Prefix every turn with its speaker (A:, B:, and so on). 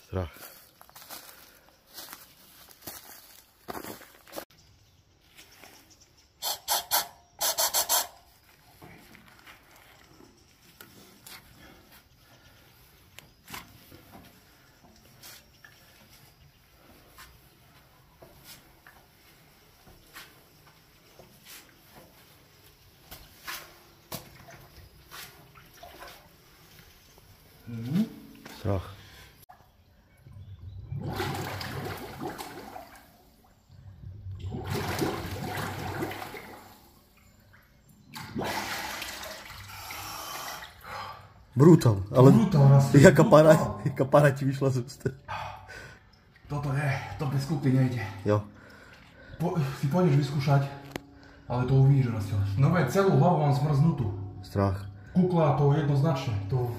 A: Strach. Strach. Brutál, ale jaká para ti vyšla z úst.
B: Toto je, to bez kúpy nejde.
A: Jo.
B: Si pôjdeš vyskúšať, ale to uvidíš, Rastio. No veď celú hlavu mám zmrznutú.
A: Strach.
B: Kukla to jednoznačne, to...